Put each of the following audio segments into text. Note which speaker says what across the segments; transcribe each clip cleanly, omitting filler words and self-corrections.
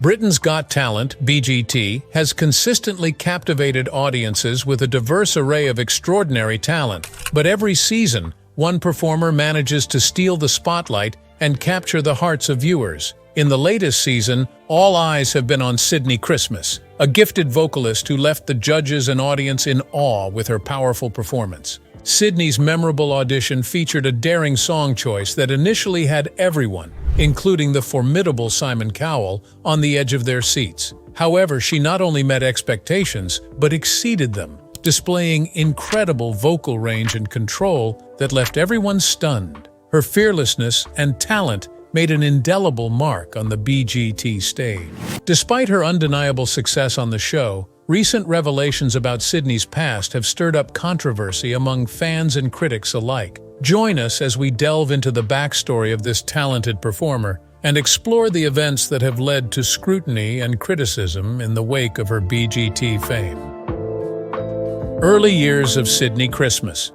Speaker 1: Britain's Got Talent, BGT, has consistently captivated audiences with a diverse array of extraordinary talent. But every season, one performer manages to steal the spotlight and capture the hearts of viewers. In the latest season, all eyes have been on Sydnie Christmas, a gifted vocalist who left the judges and audience in awe with her powerful performance. Sydnie's memorable audition featured a daring song choice that initially had everyone, including the formidable Simon Cowell, on the edge of their seats. However, she not only met expectations, but exceeded them, displaying incredible vocal range and control that left everyone stunned. Her fearlessness and talent made an indelible mark on the BGT stage. Despite her undeniable success on the show, recent revelations about Sydnie's past have stirred up controversy among fans and critics alike. Join us as we delve into the backstory of this talented performer and explore the events that have led to scrutiny and criticism in the wake of her BGT fame. Early years of Sydnie Christmas.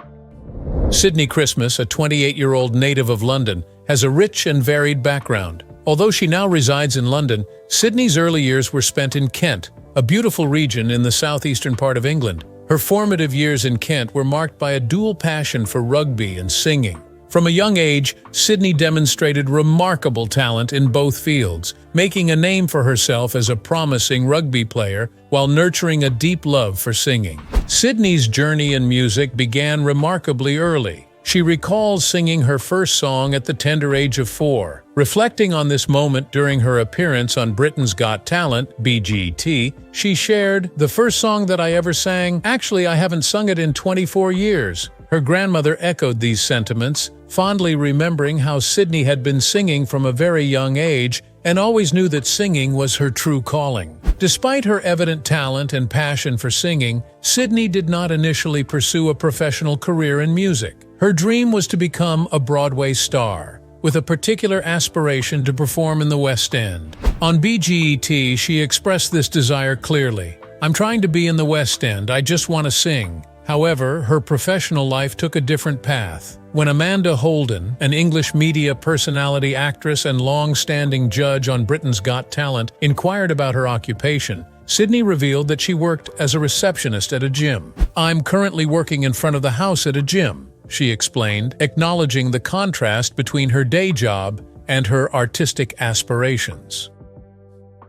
Speaker 1: Sydnie Christmas, a 28-year-old native of London, has a rich and varied background. Although she now resides in London, Sydnie's early years were spent in Kent, a beautiful region in the southeastern part of England. Her formative years in Kent were marked by a dual passion for rugby and singing. From a young age, Sydnie demonstrated remarkable talent in both fields, making a name for herself as a promising rugby player while nurturing a deep love for singing. Sydnie's journey in music began remarkably early. She recalls singing her first song at the tender age of 4. Reflecting on this moment during her appearance on Britain's Got Talent, BGT, she shared, "The first song that I ever sang, actually I haven't sung it in 24 years. Her grandmother echoed these sentiments, fondly remembering how Sydnie had been singing from a very young age and always knew that singing was her true calling. Despite her evident talent and passion for singing, Sydnie did not initially pursue a professional career in music. Her dream was to become a Broadway star, with a particular aspiration to perform in the West End. On BGT, she expressed this desire clearly. "I'm trying to be in the West End, I just want to sing." However, her professional life took a different path. When Amanda Holden, an English media personality, actress, and long-standing judge on Britain's Got Talent, inquired about her occupation, Sydnie revealed that she worked as a receptionist at a gym. "I'm currently working in front of the house at a gym," she explained, acknowledging the contrast between her day job and her artistic aspirations.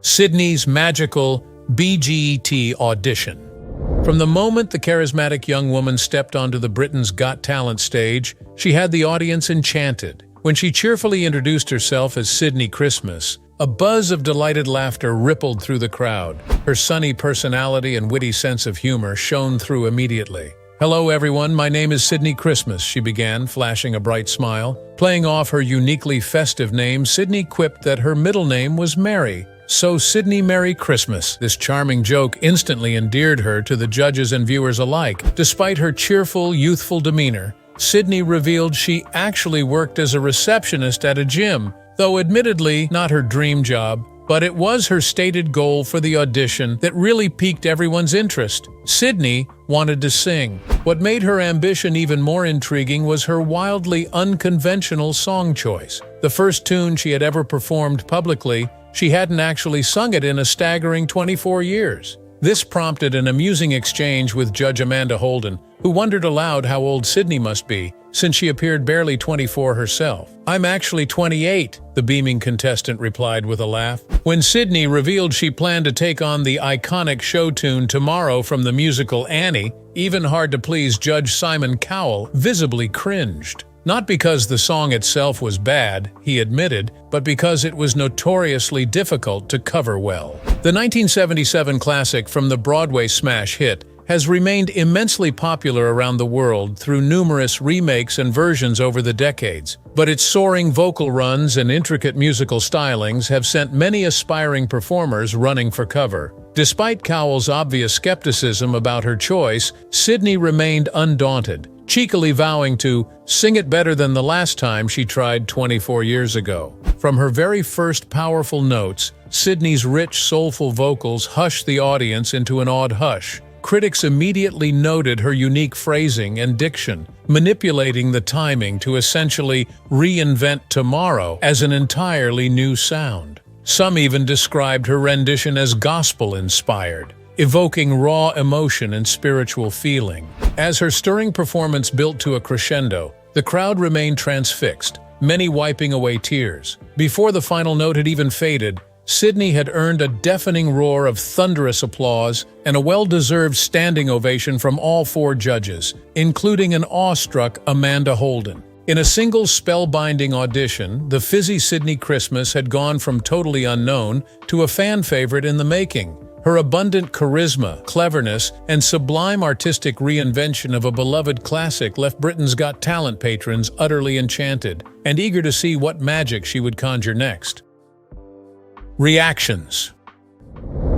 Speaker 1: Sydnie's magical BGT audition. From the moment the charismatic young woman stepped onto the Britain's Got Talent stage, she had the audience enchanted. When she cheerfully introduced herself as Sydnie Christmas, a buzz of delighted laughter rippled through the crowd. Her sunny personality and witty sense of humor shone through immediately. "Hello everyone, my name is Sydnie Christmas," she began, flashing a bright smile. Playing off her uniquely festive name, Sydnie quipped that her middle name was Mary. "So Sydnie, Merry Christmas." This charming joke instantly endeared her to the judges and viewers alike. Despite her cheerful, youthful demeanor, Sydnie revealed she actually worked as a receptionist at a gym, though admittedly not her dream job. But it was her stated goal for the audition that really piqued everyone's interest. Sydnie wanted to sing. What made her ambition even more intriguing was her wildly unconventional song choice. The first tune she had ever performed publicly, she hadn't actually sung it in a staggering 24 years. This prompted an amusing exchange with Judge Amanda Holden, who wondered aloud how old Sydnie must be, since she appeared barely 24 herself. "I'm actually 28, the beaming contestant replied with a laugh. When Sydnie revealed she planned to take on the iconic show tune Tomorrow from the musical Annie, even hard-to-please Judge Simon Cowell visibly cringed. Not because the song itself was bad, he admitted, but because it was notoriously difficult to cover well. The 1977 classic from the Broadway smash hit has remained immensely popular around the world through numerous remakes and versions over the decades, but its soaring vocal runs and intricate musical stylings have sent many aspiring performers running for cover. Despite Cowell's obvious skepticism about her choice, Sydnie remained undaunted, cheekily vowing to sing it better than the last time she tried 24 years ago. From her very first powerful notes, Sydnie's rich, soulful vocals hushed the audience into an awed hush. Critics immediately noted her unique phrasing and diction, manipulating the timing to essentially reinvent Tomorrow as an entirely new sound. Some even described her rendition as gospel-inspired, evoking raw emotion and spiritual feeling. As her stirring performance built to a crescendo, the crowd remained transfixed, many wiping away tears. Before the final note had even faded, Sydnie had earned a deafening roar of thunderous applause and a well-deserved standing ovation from all four judges, including an awestruck Amanda Holden. In a single spellbinding audition, the fizzy Sydnie Christmas had gone from totally unknown to a fan favorite in the making. Her abundant charisma, cleverness, and sublime artistic reinvention of a beloved classic left Britain's Got Talent patrons utterly enchanted and eager to see what magic she would conjure next. Reactions.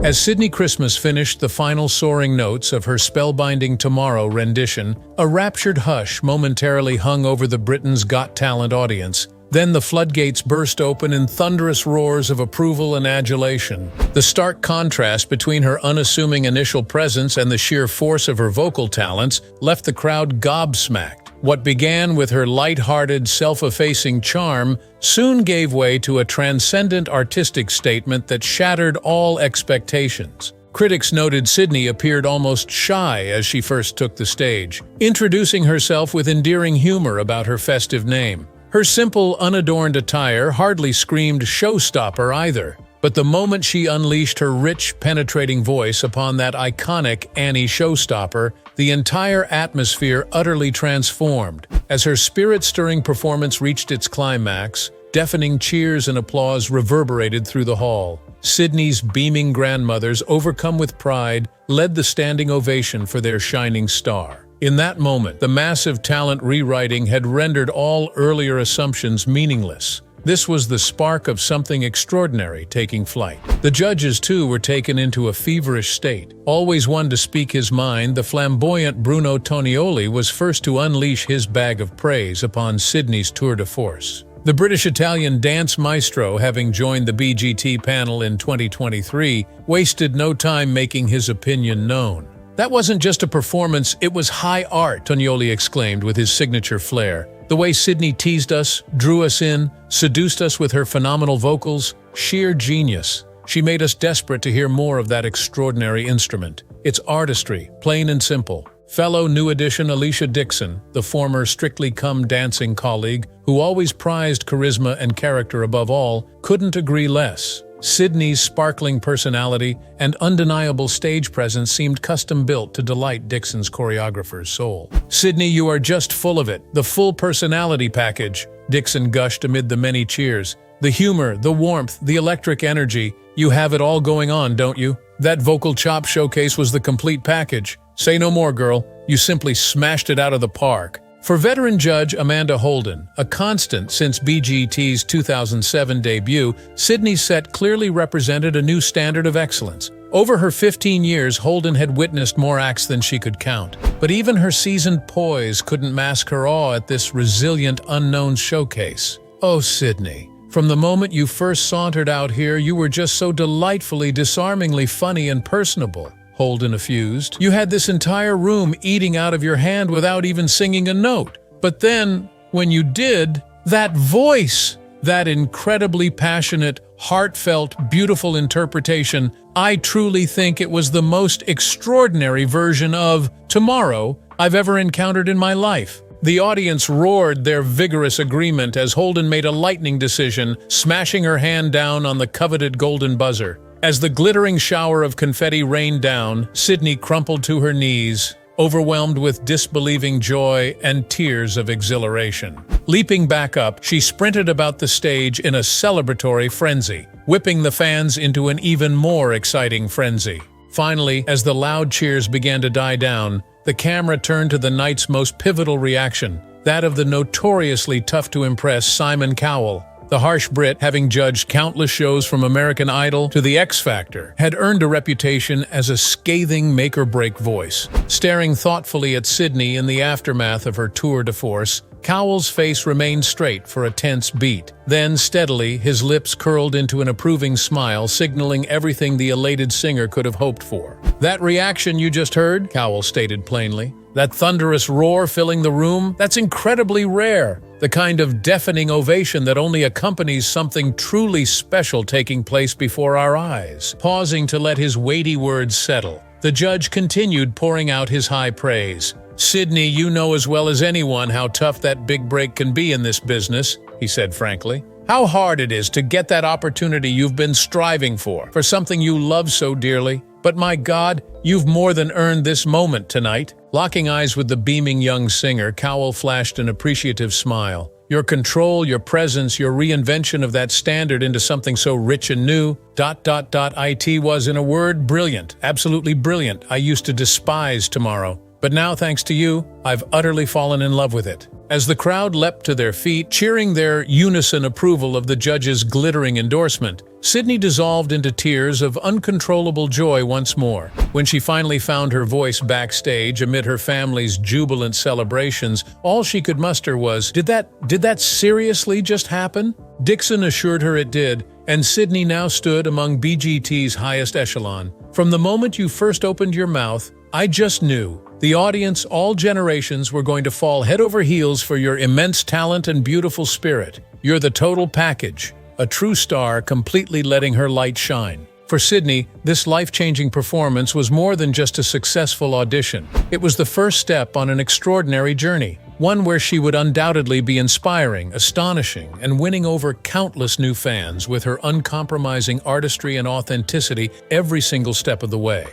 Speaker 1: As Sydnie Christmas finished the final soaring notes of her spellbinding Tomorrow rendition, a raptured hush momentarily hung over the Britain's Got Talent audience. Then the floodgates burst open in thunderous roars of approval and adulation. The stark contrast between her unassuming initial presence and the sheer force of her vocal talents left the crowd gobsmacked. What began with her light-hearted, self-effacing charm soon gave way to a transcendent artistic statement that shattered all expectations. Critics noted Sydnie appeared almost shy as she first took the stage, introducing herself with endearing humor about her festive name. Her simple, unadorned attire hardly screamed showstopper either, but the moment she unleashed her rich, penetrating voice upon that iconic Annie showstopper, the entire atmosphere utterly transformed. As her spirit-stirring performance reached its climax, deafening cheers and applause reverberated through the hall. Sydnie's beaming grandmothers, overcome with pride, led the standing ovation for their shining star. In that moment, the massive talent rewriting had rendered all earlier assumptions meaningless. This was the spark of something extraordinary taking flight. The judges, too, were taken into a feverish state. Always one to speak his mind, the flamboyant Bruno Tonioli was first to unleash his bag of praise upon Sydnie's tour de force. The British-Italian dance maestro, having joined the BGT panel in 2023, wasted no time making his opinion known. "That wasn't just a performance, it was high art," Tonioli exclaimed with his signature flair. "The way Sydnie teased us, drew us in, seduced us with her phenomenal vocals, sheer genius. She made us desperate to hear more of that extraordinary instrument. It's artistry, plain and simple." Fellow New Edition Alicia Dixon, the former Strictly Come Dancing colleague, who always prized charisma and character above all, couldn't agree less. Sydnie's sparkling personality and undeniable stage presence seemed custom-built to delight Dixon's choreographer's soul. "Sydnie, you are just full of it, the full personality package," Dixon gushed amid the many cheers. "The humor, the warmth, the electric energy, you have it all going on, don't you? That vocal chop showcase was the complete package. Say no more, girl. You simply smashed it out of the park." For veteran judge Amanda Holden, a constant since BGT's 2007 debut, Sydnie's set clearly represented a new standard of excellence. Over her 15 years, Holden had witnessed more acts than she could count. But even her seasoned poise couldn't mask her awe at this resilient, unknown showcase. "Oh, Sydnie, from the moment you first sauntered out here, you were just so delightfully, disarmingly funny and personable," Holden effused. "You had this entire room eating out of your hand without even singing a note. But then, when you did, that voice, that incredibly passionate, heartfelt, beautiful interpretation, I truly think it was the most extraordinary version of Tomorrow I've ever encountered in my life." The audience roared their vigorous agreement as Holden made a lightning decision, smashing her hand down on the coveted golden buzzer. As the glittering shower of confetti rained down, Sydnie crumpled to her knees, overwhelmed with disbelieving joy and tears of exhilaration. Leaping back up, she sprinted about the stage in a celebratory frenzy, whipping the fans into an even more exciting frenzy. Finally, as the loud cheers began to die down, the camera turned to the night's most pivotal reaction, that of the notoriously tough-to-impress Simon Cowell. The harsh Brit, having judged countless shows from American Idol to The X Factor, had earned a reputation as a scathing make-or-break voice. Staring thoughtfully at Sydnie in the aftermath of her tour de force, Cowell's face remained straight for a tense beat. Then, steadily, his lips curled into an approving smile, signaling everything the elated singer could have hoped for. "That reaction you just heard," Cowell stated plainly, "that thunderous roar filling the room, that's incredibly rare. the kind of deafening ovation that only accompanies something truly special taking place before our eyes. Pausing to let his weighty words settle, the judge continued pouring out his high praise. "Sydnie, you know as well as anyone how tough that big break can be in this business," he said frankly. "How hard it is to get that opportunity you've been striving for something you love so dearly. But my God, you've more than earned this moment tonight." Locking eyes with the beaming young singer, Cowell flashed an appreciative smile. "Your control, your presence, your reinvention of that standard into something so rich and new, ... It was, in a word, brilliant, absolutely brilliant. I used to despise tomorrow. But now, thanks to you, I've utterly fallen in love with it." As the crowd leapt to their feet, cheering their unison approval of the judge's glittering endorsement, Sydnie dissolved into tears of uncontrollable joy once more. When she finally found her voice backstage amid her family's jubilant celebrations, all she could muster was, Did that seriously just happen?" Dixon assured her it did, and Sydnie now stood among BGT's highest echelon. "From the moment you first opened your mouth, I just knew. The audience, all generations, were going to fall head over heels for your immense talent and beautiful spirit. You're the total package, a true star completely letting her light shine." For Sydnie, this life-changing performance was more than just a successful audition. It was the first step on an extraordinary journey, one where she would undoubtedly be inspiring, astonishing, and winning over countless new fans with her uncompromising artistry and authenticity every single step of the way.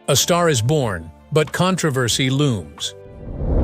Speaker 1: A star is born, but controversy looms.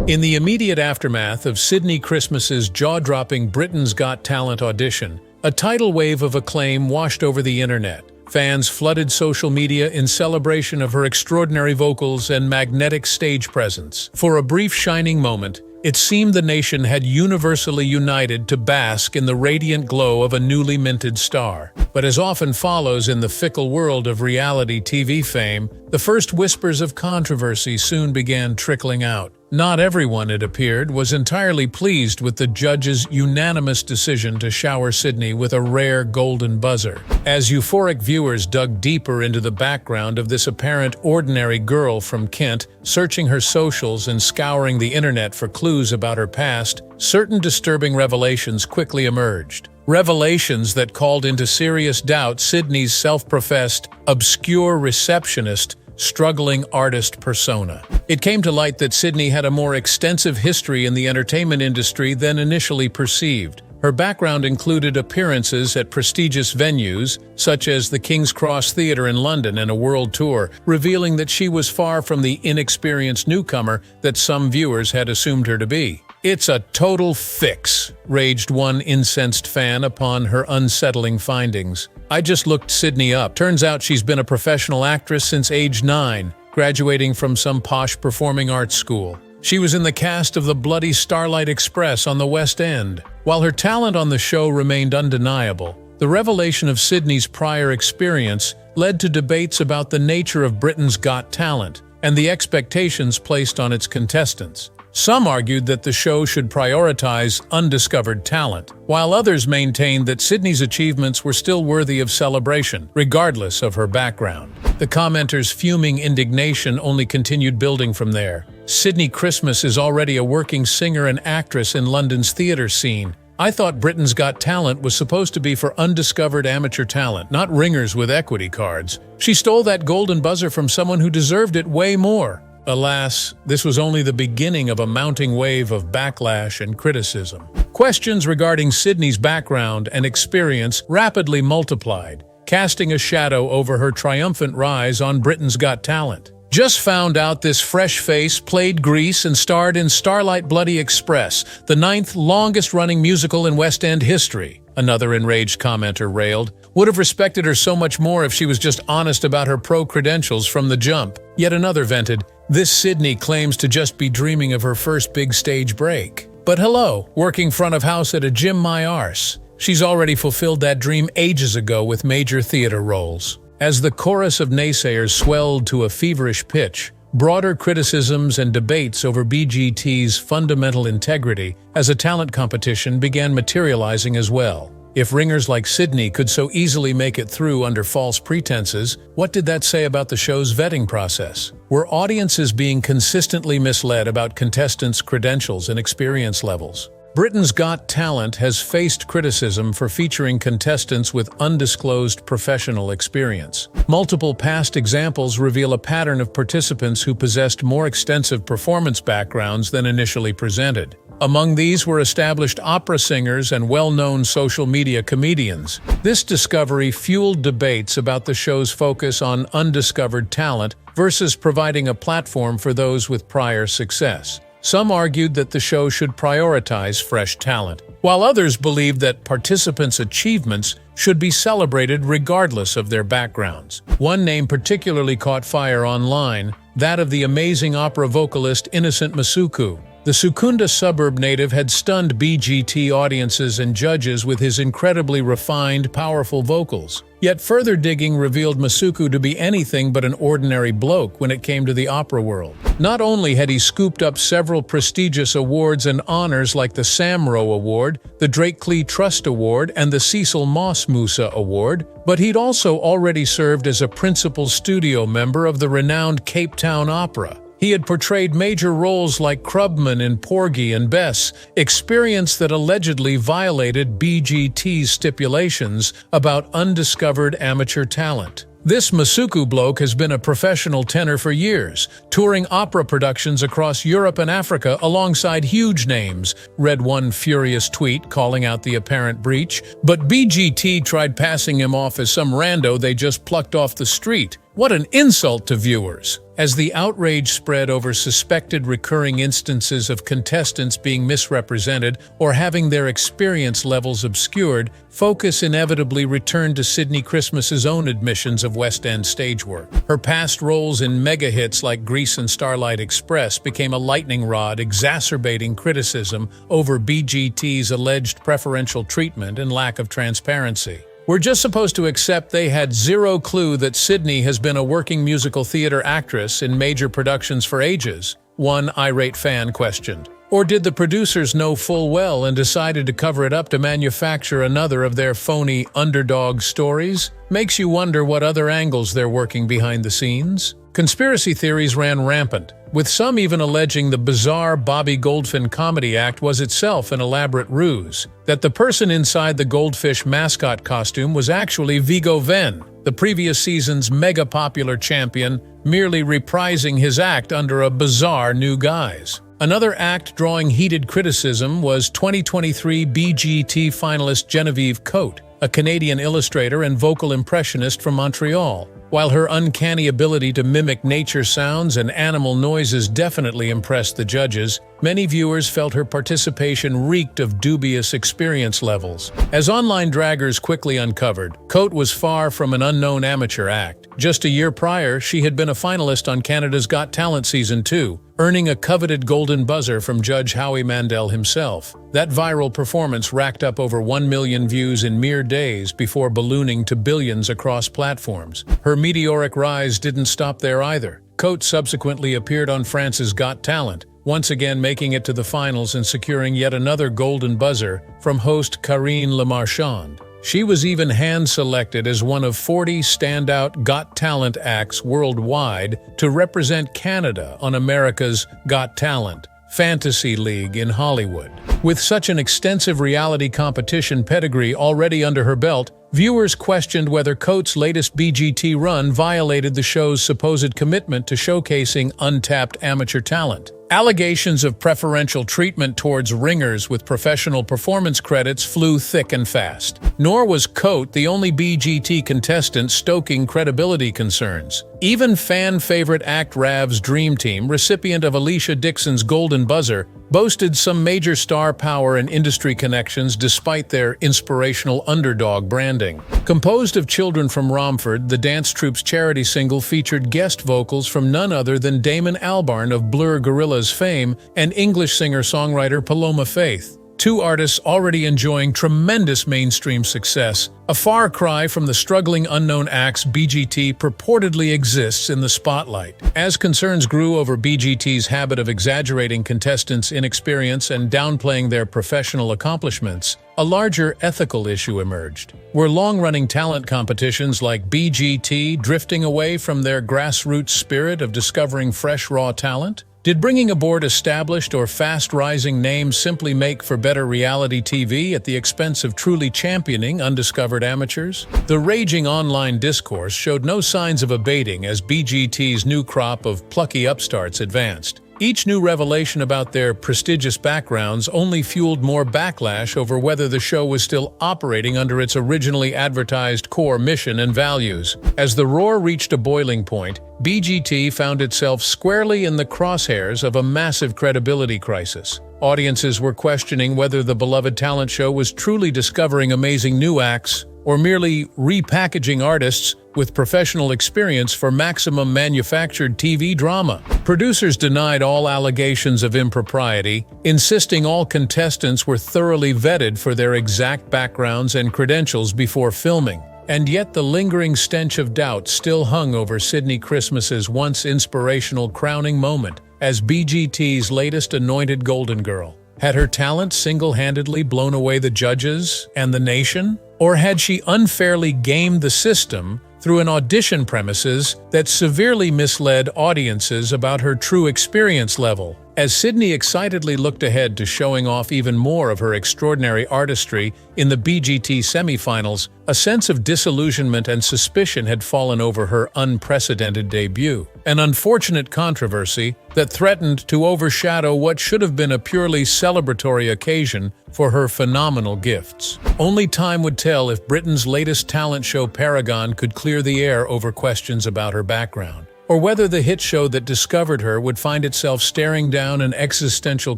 Speaker 1: In the immediate aftermath of Sydnie Christmas's jaw-dropping Britain's Got Talent audition, a tidal wave of acclaim washed over the internet. Fans flooded social media in celebration of her extraordinary vocals and magnetic stage presence. For a brief shining moment, it seemed the nation had universally united to bask in the radiant glow of a newly minted star. But as often follows in the fickle world of reality TV fame, the first whispers of controversy soon began trickling out. Not everyone, it appeared, was entirely pleased with the judge's unanimous decision to shower Sydnie with a rare golden buzzer. As euphoric viewers dug deeper into the background of this apparent ordinary girl from Kent, searching her socials and scouring the internet for clues about her past, certain disturbing revelations quickly emerged. Revelations that called into serious doubt Sydnie's self-professed, obscure receptionist, struggling artist persona. It came to light that Sydnie had a more extensive history in the entertainment industry than initially perceived. Her background included appearances at prestigious venues, such as the King's Cross Theatre in London and a world tour, revealing that she was far from the inexperienced newcomer that some viewers had assumed her to be. "It's a total fix," raged one incensed fan upon her unsettling findings. "I just looked Sydnie up. Turns out she's been a professional actress since age 9, graduating from some posh performing arts school. She was in the cast of the bloody Starlight Express on the West End." While her talent on the show remained undeniable, the revelation of Sydnie's prior experience led to debates about the nature of Britain's Got Talent and the expectations placed on its contestants. Some argued that the show should prioritize undiscovered talent, while others maintained that Sydnie's achievements were still worthy of celebration, regardless of her background. The commenters' fuming indignation only continued building from there. "Sydnie Christmas is already a working singer and actress in London's theatre scene. I thought Britain's Got Talent was supposed to be for undiscovered amateur talent, not ringers with equity cards. She stole that golden buzzer from someone who deserved it way more." Alas, this was only the beginning of a mounting wave of backlash and criticism. Questions regarding Sydnie's background and experience rapidly multiplied, casting a shadow over her triumphant rise on Britain's Got Talent. "Just found out this fresh face played Grease and starred in Starlight Bloody Express, the 9th longest-running musical in West End history," another enraged commenter railed. "Would have respected her so much more if she was just honest about her pro credentials from the jump." Yet another vented, "This Sydnie claims to just be dreaming of her first big stage break. But hello, working front of house at a gym my arse. She's already fulfilled that dream ages ago with major theater roles." As the chorus of naysayers swelled to a feverish pitch, broader criticisms and debates over BGT's fundamental integrity as a talent competition began materializing as well. If ringers like Sydnie could so easily make it through under false pretenses, what did that say about the show's vetting process? Were audiences being consistently misled about contestants' credentials and experience levels? Britain's Got Talent has faced criticism for featuring contestants with undisclosed professional experience. Multiple past examples reveal a pattern of participants who possessed more extensive performance backgrounds than initially presented. Among these were established opera singers and well-known social media comedians. This discovery fueled debates about the show's focus on undiscovered talent versus providing a platform for those with prior success. Some argued that the show should prioritize fresh talent, while others believed that participants' achievements should be celebrated regardless of their backgrounds. One name particularly caught fire online, that of the amazing opera vocalist Innocent Masuku. The Sukunda suburb native had stunned BGT audiences and judges with his incredibly refined, powerful vocals. Yet further digging revealed Masuku to be anything but an ordinary bloke when it came to the opera world. Not only had he scooped up several prestigious awards and honors like the Samro Award, the Drake Clee Trust Award, and the Cecil Moss Musa Award, but he'd also already served as a principal studio member of the renowned Cape Town Opera. He had portrayed major roles like Krubman in Porgy and Bess, experience that allegedly violated BGT's stipulations about undiscovered amateur talent. This Masuku bloke has been a professional tenor for years, touring opera productions across Europe and Africa alongside huge names, read one furious tweet calling out the apparent breach, but BGT tried passing him off as some rando they just plucked off the street. What an insult to viewers! As the outrage spread over suspected recurring instances of contestants being misrepresented or having their experience levels obscured, focus inevitably returned to Sydnie Christmas's own admissions of West End stage work. Her past roles in mega hits like Grease and Starlight Express became a lightning rod, exacerbating criticism over BGT's alleged preferential treatment and lack of transparency. We're just supposed to accept they had zero clue that Sydnie has been a working musical theater actress in major productions for ages, one irate fan questioned. Or did the producers know full well and decided to cover it up to manufacture another of their phony underdog stories? Makes you wonder what other angles they're working behind the scenes. Conspiracy theories ran rampant, with some even alleging the bizarre Bobby Goldfin comedy act was itself an elaborate ruse, that the person inside the goldfish mascot costume was actually Vigo Venn, the previous season's mega-popular champion, merely reprising his act under a bizarre new guise. Another act drawing heated criticism was 2023 BGT finalist Genevieve Coate, a Canadian illustrator and vocal impressionist from Montreal. While her uncanny ability to mimic nature sounds and animal noises definitely impressed the judges, many viewers felt her participation reeked of dubious experience levels. As online draggers quickly uncovered, Coate was far from an unknown amateur act. Just a year prior, she had been a finalist on Canada's Got Talent Season 2, earning a coveted golden buzzer from Judge Howie Mandel himself. That viral performance racked up over 1 million views in mere days before ballooning to billions across platforms. Her meteoric rise didn't stop there either. Coate subsequently appeared on France's Got Talent, once again making it to the finals and securing yet another golden buzzer from host Karine Le Marchand. She was even hand-selected as one of 40 standout Got Talent acts worldwide to represent Canada on America's Got Talent Fantasy League in Hollywood. With such an extensive reality competition pedigree already under her belt, viewers questioned whether Coate's latest BGT run violated the show's supposed commitment to showcasing untapped amateur talent. Allegations of preferential treatment towards ringers with professional performance credits flew thick and fast. Nor was Coate the only BGT contestant stoking credibility concerns. Even fan-favorite act Rav's Dream Team, recipient of Alicia Dixon's Golden Buzzer, boasted some major star power and industry connections despite their inspirational underdog branding. Composed of children from Romford, the dance troupe's charity single featured guest vocals from none other than Damon Albarn of Blur Gorillaz fame and English singer-songwriter Paloma Faith. Two artists already enjoying tremendous mainstream success, a far cry from the struggling unknown acts BGT purportedly exists in the spotlight. As concerns grew over BGT's habit of exaggerating contestants' inexperience and downplaying their professional accomplishments, a larger ethical issue emerged. Were long-running talent competitions like BGT drifting away from their grassroots spirit of discovering fresh raw talent? Did bringing aboard established or fast-rising names simply make for better reality TV at the expense of truly championing undiscovered amateurs? The raging online discourse showed no signs of abating as BGT's new crop of plucky upstarts advanced. Each new revelation about their prestigious backgrounds only fueled more backlash over whether the show was still operating under its originally advertised core mission and values. As the roar reached a boiling point, BGT found itself squarely in the crosshairs of a massive credibility crisis. Audiences were questioning whether the beloved talent show was truly discovering amazing new acts or merely repackaging artists with professional experience for maximum manufactured TV drama. Producers denied all allegations of impropriety, insisting all contestants were thoroughly vetted for their exact backgrounds and credentials before filming. And yet the lingering stench of doubt still hung over Sydnie Christmas's once inspirational crowning moment as BGT's latest anointed Golden Girl. Had her talent single-handedly blown away the judges and the nation? Or had she unfairly gamed the system through an audition premises that severely misled audiences about her true experience level? As Sydnie excitedly looked ahead to showing off even more of her extraordinary artistry in the BGT semifinals, a sense of disillusionment and suspicion had fallen over her unprecedented debut. An unfortunate controversy that threatened to overshadow what should have been a purely celebratory occasion for her phenomenal gifts. Only time would tell if Britain's latest talent show paragon could clear the air over questions about her background, or whether the hit show that discovered her would find itself staring down an existential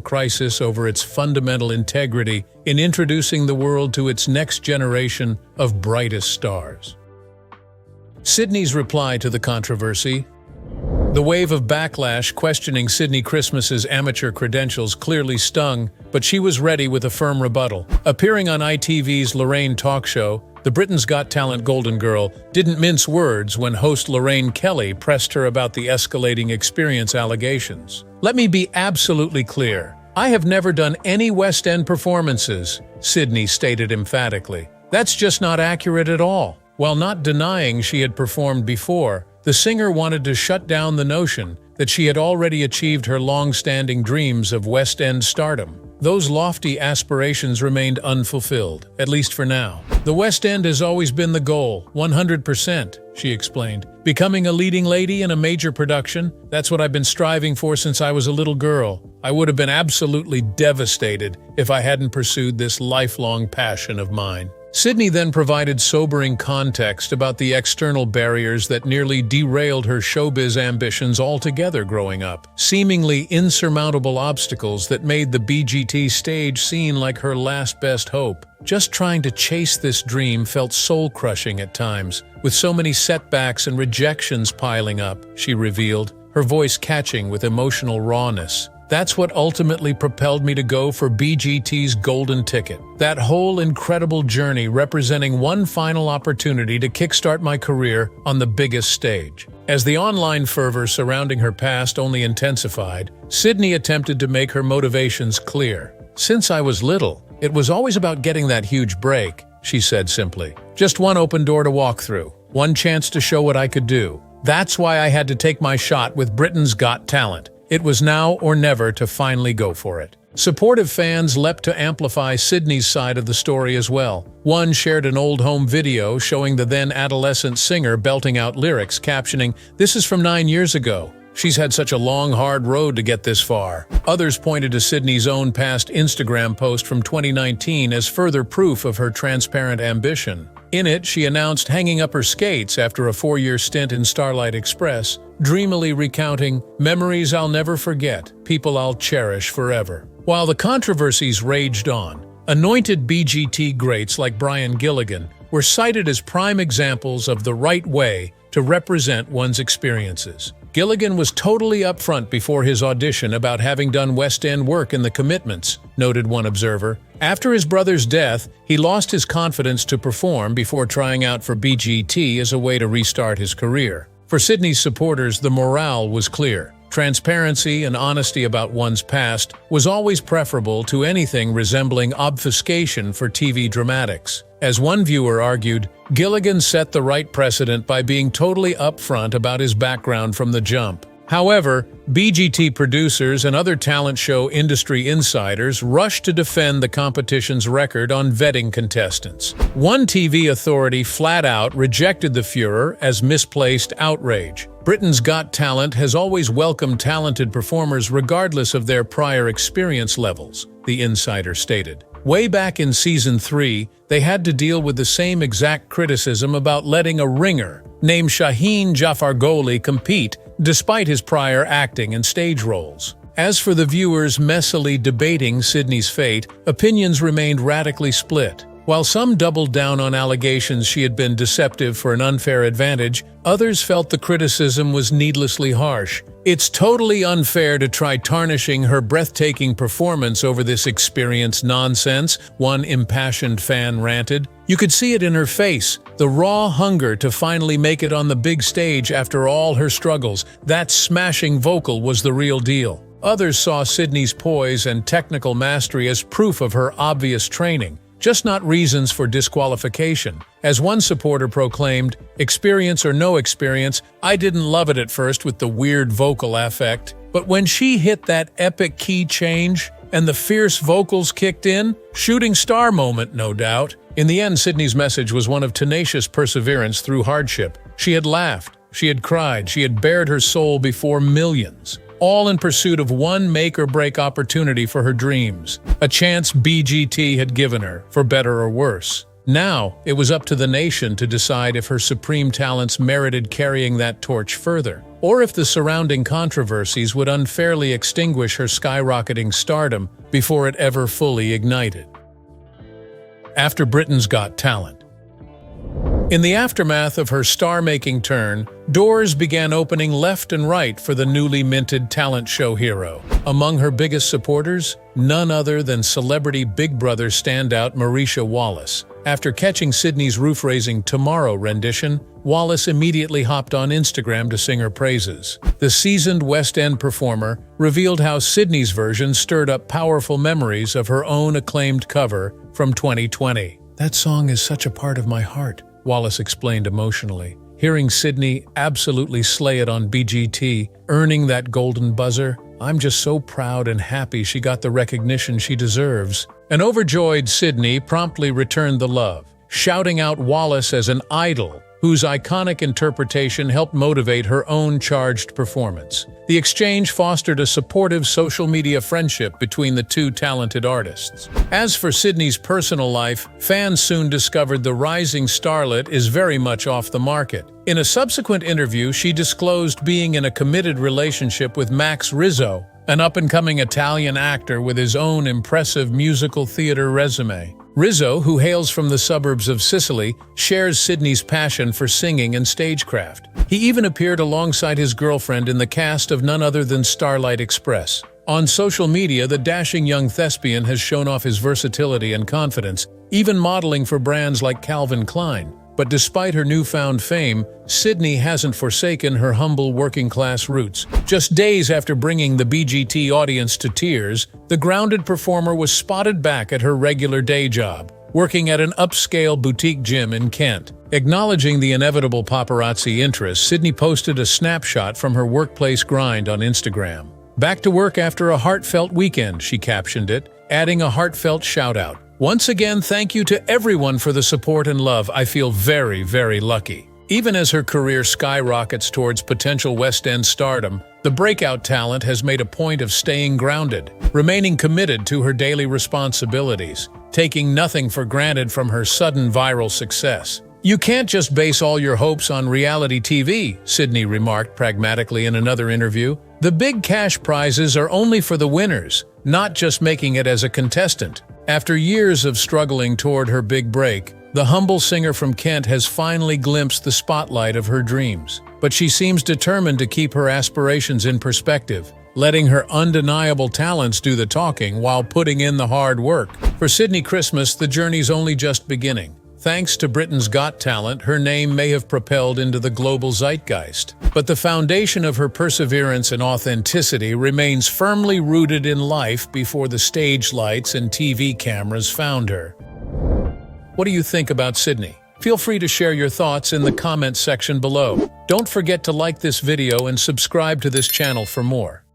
Speaker 1: crisis over its fundamental integrity in introducing the world to its next generation of brightest stars. Sydnie's reply to the controversy. The wave of backlash questioning Sydnie Christmas's amateur credentials clearly stung, but she was ready with a firm rebuttal. Appearing on ITV's Lorraine talk show, the Britain's Got Talent Golden Girl didn't mince words when host Lorraine Kelly pressed her about the escalating experience allegations. "Let me be absolutely clear. I have never done any West End performances," Sydnie stated emphatically. "That's just not accurate at all." While not denying she had performed before, the singer wanted to shut down the notion that she had already achieved her long-standing dreams of West End stardom. Those lofty aspirations remained unfulfilled, at least for now. "The West End has always been the goal, 100%, she explained. "Becoming a leading lady in a major production, that's what I've been striving for since I was a little girl. I would have been absolutely devastated if I hadn't pursued this lifelong passion of mine." Sydnie then provided sobering context about the external barriers that nearly derailed her showbiz ambitions altogether growing up. Seemingly insurmountable obstacles that made the BGT stage seem like her last best hope. Just trying to chase this dream felt soul-crushing at times, with so many setbacks and rejections piling up, she revealed, her voice catching with emotional rawness. "That's what ultimately propelled me to go for BGT's golden ticket. That whole incredible journey representing one final opportunity to kickstart my career on the biggest stage." As the online fervor surrounding her past only intensified, Sydnie attempted to make her motivations clear. "Since I was little, it was always about getting that huge break," she said simply. "Just one open door to walk through, one chance to show what I could do. That's why I had to take my shot with Britain's Got Talent. It was now or never to finally go for it." Supportive fans leapt to amplify Sydnie's side of the story as well. One shared an old home video showing the then-adolescent singer belting out lyrics, captioning, "This is from 9 years ago. She's had such a long, hard road to get this far." Others pointed to Sydnie's own past Instagram post from 2019 as further proof of her transparent ambition. In it, she announced hanging up her skates after a 4-year stint in Starlight Express, dreamily recounting, "Memories I'll never forget, people I'll cherish forever." While the controversies raged on, anointed BGT greats like Brian Gilligan were cited as prime examples of the right way to represent one's experiences. Gilligan was totally upfront before his audition about having done West End work in The Commitments, noted one observer. After his brother's death, he lost his confidence to perform before trying out for BGT as a way to restart his career. For Sydnie's supporters, the morale was clear. Transparency and honesty about one's past was always preferable to anything resembling obfuscation for TV dramatics. As one viewer argued, Gilligan set the right precedent by being totally upfront about his background from the jump. However, BGT producers and other talent show industry insiders rushed to defend the competition's record on vetting contestants. One TV authority flat out rejected the furor as misplaced outrage. Britain's Got Talent has always welcomed talented performers regardless of their prior experience levels, the insider stated. Way back in Season 3, they had to deal with the same exact criticism about letting a ringer named Shaheen Jafargholi compete despite his prior acting and stage roles. As for the viewers messily debating Sydnie's fate, opinions remained radically split. While some doubled down on allegations she had been deceptive for an unfair advantage, others felt the criticism was needlessly harsh. It's totally unfair to try tarnishing her breathtaking performance over this experience nonsense, one impassioned fan ranted. You could see it in her face, the raw hunger to finally make it on the big stage after all her struggles. That smashing vocal was the real deal. Others saw Sydnie's poise and technical mastery as proof of her obvious training, just not reasons for disqualification. As one supporter proclaimed, "Experience or no experience, I didn't love it at first with the weird vocal affect, but when she hit that epic key change and the fierce vocals kicked in, shooting star moment, no doubt." In the end, Sydnie's message was one of tenacious perseverance through hardship. She had laughed, she had cried, she had bared her soul before millions, all in pursuit of one make-or-break opportunity for her dreams, a chance BGT had given her, for better or worse. Now, it was up to the nation to decide if her supreme talents merited carrying that torch further, or if the surrounding controversies would unfairly extinguish her skyrocketing stardom before it ever fully ignited. After Britain's Got Talent. In the aftermath of her star-making turn, doors began opening left and right for the newly minted talent show hero. Among her biggest supporters, none other than celebrity Big Brother standout Marisha Wallace. After catching Sydnie's roof-raising Tomorrow rendition, Wallace immediately hopped on Instagram to sing her praises. The seasoned West End performer revealed how Sydnie's version stirred up powerful memories of her own acclaimed cover from 2020. "That song is such a part of my heart," Wallace explained emotionally. Hearing Sydnie absolutely slay it on BGT, earning that golden buzzer, "I'm just so proud and happy she got the recognition she deserves." An overjoyed Sydnie promptly returned the love, shouting out Wallace as an idol whose iconic interpretation helped motivate her own charged performance. The exchange fostered a supportive social media friendship between the two talented artists. As for Sydnie's personal life, fans soon discovered the rising starlet is very much off the market. In a subsequent interview, she disclosed being in a committed relationship with Max Rizzo, an up-and-coming Italian actor with his own impressive musical theater resume. Rizzo, who hails from the suburbs of Sicily, shares Sydnie's passion for singing and stagecraft. He even appeared alongside his girlfriend in the cast of none other than Starlight Express. On social media, the dashing young thespian has shown off his versatility and confidence, even modeling for brands like Calvin Klein. But despite her newfound fame, Sydnie hasn't forsaken her humble working-class roots. Just days after bringing the BGT audience to tears, the grounded performer was spotted back at her regular day job, working at an upscale boutique gym in Kent. Acknowledging the inevitable paparazzi interest, Sydnie posted a snapshot from her workplace grind on Instagram. "Back to work after a heartfelt weekend," she captioned it, adding a heartfelt shout-out. "Once again, thank you to everyone for the support and love. I feel very, very lucky." Even as her career skyrockets towards potential West End stardom, the breakout talent has made a point of staying grounded, remaining committed to her daily responsibilities, taking nothing for granted from her sudden viral success. "You can't just base all your hopes on reality TV," Sydnie remarked pragmatically in another interview. "The big cash prizes are only for the winners, not just making it as a contestant." After years of struggling toward her big break, the humble singer from Kent has finally glimpsed the spotlight of her dreams. But she seems determined to keep her aspirations in perspective, letting her undeniable talents do the talking while putting in the hard work. For Sydnie Christmas, the journey's only just beginning. Thanks to Britain's Got Talent, her name may have propelled into the global zeitgeist. But the foundation of her perseverance and authenticity remains firmly rooted in life before the stage lights and TV cameras found her. What do you think about Sydnie? Feel free to share your thoughts in the comments section below. Don't forget to like this video and subscribe to this channel for more.